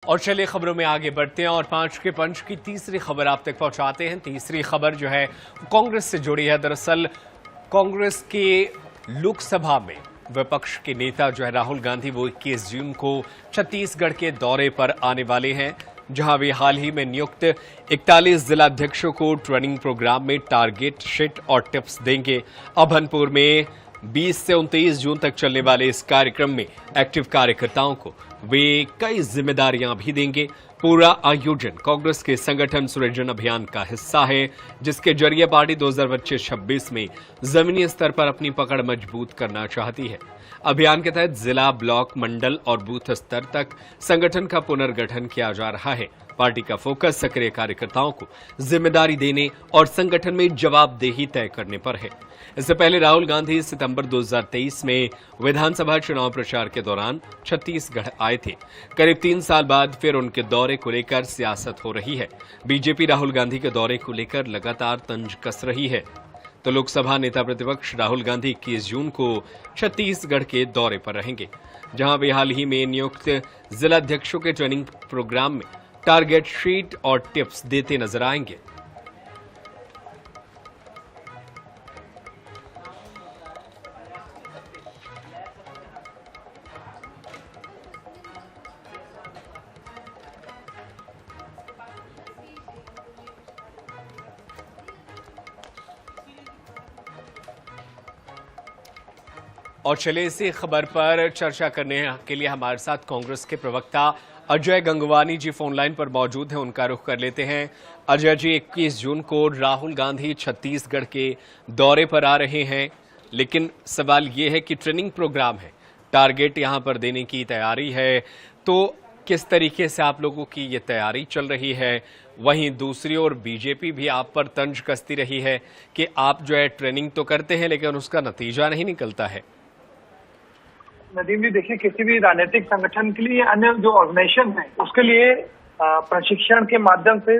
और चलिए खबरों में आगे बढ़ते हैं और पांच के पंच की तीसरी खबर आप तक पहुंचाते हैं। तीसरी खबर जो है कांग्रेस से जुड़ी है। दरअसल कांग्रेस के लोकसभा में विपक्ष के नेता जो है राहुल गांधी वो 21 जून को छत्तीसगढ़ के दौरे पर आने वाले हैं, जहां वे हाल ही में नियुक्त 41 जिलाध्यक्षों को ट्रेनिंग प्रोग्राम में टारगेट शीट और टिप्स देंगे। अभनपुर में 20 से 29 जून तक चलने वाले इस कार्यक्रम में एक्टिव कार्यकर्ताओं को वे कई जिम्मेदारियां भी देंगे। पूरा आयोजन कांग्रेस के संगठन सृजन अभियान का हिस्सा है, जिसके जरिए पार्टी 2025-26 में जमीनी स्तर पर अपनी पकड़ मजबूत करना चाहती है। अभियान के तहत जिला, ब्लॉक, मंडल और बूथ स्तर तक संगठन का पुनर्गठन किया जा रहा है। पार्टी का फोकस सक्रिय कार्यकर्ताओं को जिम्मेदारी देने और संगठन में जवाबदेही तय करने पर है। इससे पहले राहुल गांधी सितंबर 2023 में विधानसभा चुनाव प्रचार के दौरान छत्तीसगढ़ आए थे। करीब 3 साल बाद फिर उनके दौरे को लेकर सियासत हो रही है। बीजेपी राहुल गांधी के दौरे को लेकर लगातार तंज कस रही है। तो लोकसभा नेता प्रतिपक्ष राहुल गांधी 21 जून को छत्तीसगढ़ के दौरे पर रहेंगे, जहां वे हाल ही में नियुक्त जिलाध्यक्षों के ट्रेनिंग प्रोग्राम में टारगेट शीट और टिप्स देते नजर आएंगे। और चलिए इसी खबर पर चर्चा करने के लिए हमारे साथ कांग्रेस के प्रवक्ता अजय गंगवानी जी फोन लाइन पर मौजूद हैं। उनका रुख कर लेते हैं। अजय जी, 21 जून को राहुल गांधी छत्तीसगढ़ के दौरे पर आ रहे हैं, लेकिन सवाल ये है कि ट्रेनिंग प्रोग्राम है, टारगेट यहां पर देने की तैयारी है, तो किस तरीके से आप लोगों की ये तैयारी चल रही है? वहीं दूसरी ओर बीजेपी भी आप पर तंज कसती रही है कि आप जो है ट्रेनिंग तो करते हैं लेकिन उसका नतीजा नहीं निकलता है। नदीम जी, देखिए, किसी भी राजनीतिक संगठन के लिए, अन्य जो ऑर्गेनाइजेशन है, उसके लिए प्रशिक्षण के माध्यम से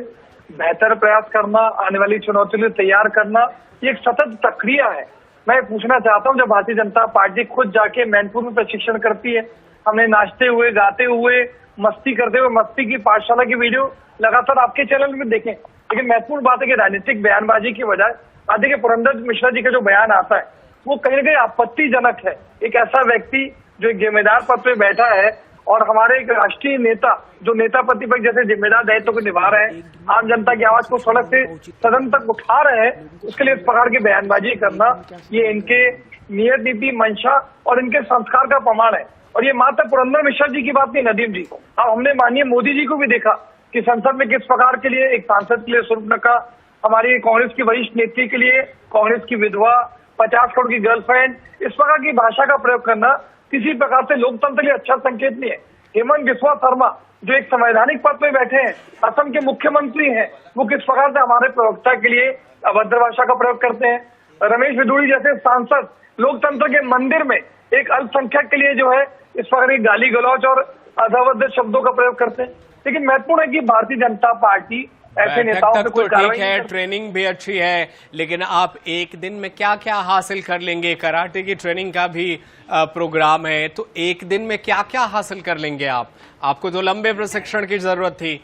बेहतर प्रयास करना, आने वाली चुनौतियों के लिए तैयार करना, ये एक सतत प्रक्रिया है। मैं पूछना चाहता हूं, जब भारतीय जनता पार्टी खुद जाके मैनपुर में प्रशिक्षण करती है, हमने नाचते हुए, गाते हुए, मस्ती करते हुए, मस्ती की पाठशाला की वीडियो लगातार आपके चैनल में देखें। लेकिन महत्वपूर्ण बात है कि राजनीतिक बयानबाजी की बजाय आज देखिए पुरंदर मिश्रा जी का जो बयान आता है वो कहीं न कहीं आपत्तिजनक है। एक ऐसा व्यक्ति जो एक जिम्मेदार पद पे बैठा है और हमारे एक राष्ट्रीय नेता जो नेता प्रतिपक्ष जैसे जिम्मेदार दायित्व को निभा रहे हैं, आम जनता की आवाज को सड़क से सदन तक उठा रहे हैं, उसके लिए इस प्रकार की बयानबाजी करना ये इनके नियत नीति, मंशा और इनके संस्कार का प्रमाण है। और ये मात्र पुरंदर मिश्रा जी की बात नहीं नदीम जी, अब हमने माननीय मोदी जी को भी देखा कि संसद में किस प्रकार के लिए एक सांसद के लिए शूर्पणखा, हमारी कांग्रेस की वरिष्ठ नेत्री के लिए कांग्रेस की विधवा, 50 करोड़ की गर्लफ्रेंड, इस प्रकार की भाषा का प्रयोग करना किसी प्रकार से लोकतंत्र के लिए अच्छा संकेत नहीं है। हेमंत बिस्वा शर्मा जो एक संवैधानिक पद पे बैठे हैं, असम के मुख्यमंत्री हैं, वो किस प्रकार से हमारे प्रवक्ता के लिए अभद्र भाषा का प्रयोग करते हैं। रमेश बिदुड़ी जैसे सांसद लोकतंत्र के मंदिर में एक अल्पसंख्यक के लिए जो है इस प्रकार की गाली गलौज और अभद्र शब्दों का प्रयोग करते हैं। लेकिन महत्वपूर्ण है कि भारतीय जनता पार्टी ऐसे नेताओं पे कोई कार्रवाई ठीक है, ट्रेनिंग भी अच्छी है, लेकिन आप एक दिन में क्या क्या हासिल कर लेंगे? कराटे की ट्रेनिंग का भी प्रोग्राम है, तो एक दिन में क्या क्या हासिल कर लेंगे आप? आपको तो लंबे प्रशिक्षण की जरूरत थी।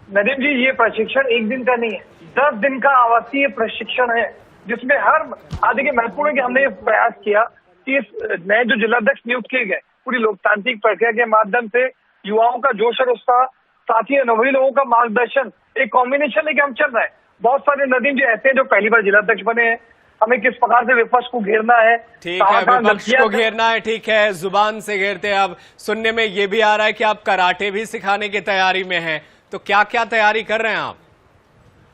नदीम जी, ये प्रशिक्षण एक दिन का नहीं है, 10 दिन का आवासीय प्रशिक्षण है, जिसमें हर आदि के महत्वपूर्ण है कि हमने ये प्रयास किया कि इस नए जो जिलाध्यक्ष नियुक्त किए गए पूरी लोकतांत्रिक प्रक्रिया के माध्यम से युवाओं का जोश और उत्साह, साथ ही अनुभवी लोगों का मार्गदर्शन, एक कॉम्बिनेशन लेके हम चल रहे हैं। बहुत सारे नदीम जी ऐसे हैं जो पहली बार जिलाध्यक्ष बने हैं, हमें किस प्रकार से विपक्ष को घेरना है, ठीक है, विपक्ष को घेरना है, ठीक है, जुबान से घेरते हैं। अब सुनने में ये भी आ रहा है कि आप कराटे भी सिखाने की तैयारी में हैं, तो क्या क्या तैयारी कर रहे हैं आप?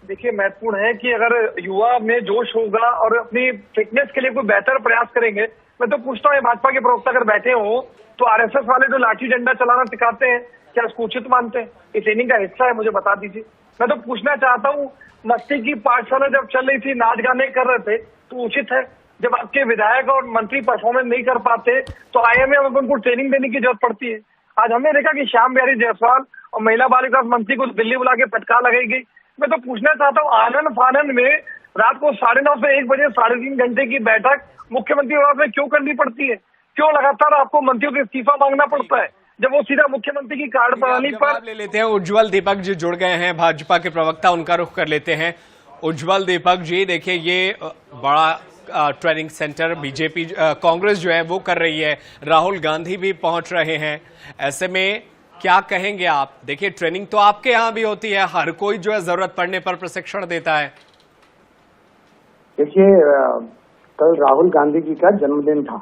देखिए, महत्वपूर्ण है कि अगर युवा में जोश होगा और अपनी फिटनेस के लिए कोई बेहतर प्रयास करेंगे। मैं तो पूछता हूँ, भाजपा के प्रवक्ता अगर बैठे हो तो आरएसएस वाले जो लाठी डंडा चलाना सिखाते हैं, क्या इसको उचित मानते हैं? ये ट्रेनिंग का हिस्सा है, मुझे बता दीजिए। मैं तो पूछना चाहता हूँ, मस्ती की पाठशाला जब चल रही थी, नाच गाने कर रहे थे, तो उचित है जब आपके विधायक और मंत्री परफॉर्मेंस नहीं कर पाते तो आईएमए में उनको ट्रेनिंग देने की जरूरत पड़ती है। आज हमने देखा कि श्याम बिहारी जायसवाल और महिला बाल विकास मंत्री को दिल्ली बुला के फटकार लगाई गई। मैं तो पूछना चाहता हूँ, आनंद फानंद में रात को 9:30 से 1 बजे 3.5 घंटे की बैठक मुख्यमंत्री निवास में क्यों करनी पड़ती है? क्यों लगातार आपको मंत्रियों के इस्तीफा मांगना पड़ता है? जब वो सीधा मुख्यमंत्री की कार्यप्रणाली पर जवाब ले लेते हैं। उज्जवल दीपक जी जुड़ गए हैं, भाजपा के प्रवक्ता, उनका रुख कर लेते हैं। उज्जवल दीपक जी, देखिए ये बड़ा ट्रेनिंग सेंटर बीजेपी कांग्रेस जो है वो कर रही है, राहुल गांधी भी पहुंच रहे हैं, ऐसे में क्या कहेंगे आप? देखिए ट्रेनिंग तो आपके यहाँ भी होती है, हर कोई जो है जरूरत पड़ने पर प्रशिक्षण देता है। देखिए कल राहुल गांधी जी का जन्मदिन था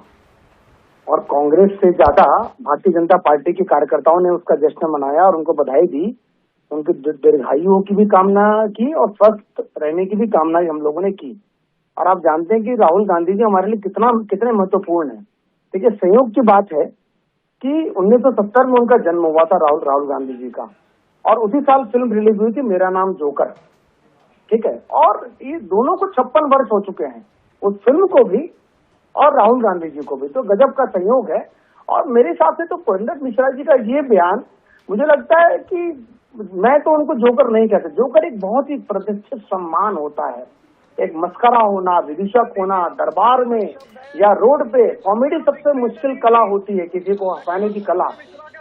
और कांग्रेस से ज्यादा भारतीय जनता पार्टी के कार्यकर्ताओं ने उसका जश्न मनाया और उनको बधाई दी, उनके दीर्घायु की भी कामना की और स्वस्थ रहने की भी कामना हम लोगों ने की। और आप जानते हैं कि राहुल गांधी जी हमारे लिए कितने महत्वपूर्ण है। देखिए संयोग की बात है कि 1970 में उनका जन्म हुआ था राहुल गांधी जी का, और उसी साल फिल्म रिलीज हुई थी मेरा नाम जोकर, ठीक है। और ये दोनों को 56 वर्ष हो चुके हैं, उस फिल्म को भी और राहुल गांधी जी को भी, तो गजब का संयोग है। और मेरे हिसाब से तो पंडित मिश्रा जी का ये बयान, मुझे लगता है कि मैं तो उनको जोकर नहीं कहता, जोकर एक बहुत ही प्रतिष्ठित सम्मान होता है, एक मस्करा होना, विदूषक होना, दरबार में या रोड पे कॉमेडी सबसे मुश्किल कला होती है, किसी को हंसाने की कला।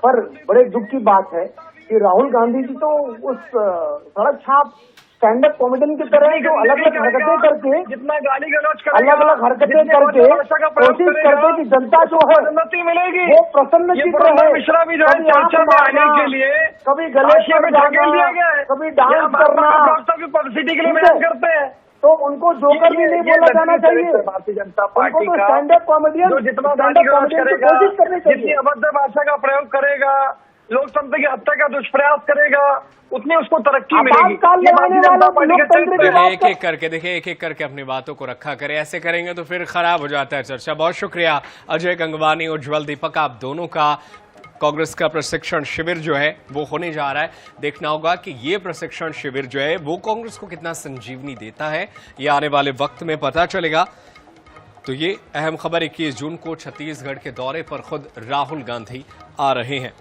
पर बड़े दुख की बात है कि राहुल गांधी जी तो उस सड़क छाप स्टैंड अप कॉमेडियन की तरह जो अलग अलग हरकतें करके, जितना गाली गलौज अलग अलग हरकतें करके कोशिश करते कि जनता जो है उन्नति मिलेगी, वो प्रसन्न चित्र है। मिश्रा भी जो है चर्चा में आने के लिए कभी गले पर ढकेल दिया गया है, कभी डांस करना, पब्लिसिटी के लिए बयान करते हैं, तो उनको जोकर भी नहीं बोला जाना चाहिए। भारतीय जनता उनको पार्टी तो का स्टैंड अप कॉमेडियन, जो जितना स्टैंड अप कॉमेडियन की कोशिश करनी जितनी चाहिए, अभद्र भाषा का प्रयोग करेगा, लोकतंत्र की हत्या का दुष्प्रयास करेगा, उतनी उसको तरक्की मिलेगी। आपातकाल लगाने वाले लोकतंत्र के एक एक करके देखिए, एक एक करके अपनी बातों को रखा करें, ऐसे करेंगे तो फिर खराब हो जाता है चर्चा। बहुत शुक्रिया अजय गंगवानी, उज्जवल दीपक, आप दोनों का। कांग्रेस का प्रशिक्षण शिविर जो है वो होने जा रहा है, देखना होगा कि ये प्रशिक्षण शिविर जो है वो कांग्रेस को कितना संजीवनी देता है, ये आने वाले वक्त में पता चलेगा। तो ये अहम खबर, 21 जून को छत्तीसगढ़ के दौरे पर खुद राहुल गांधी आ रहे हैं।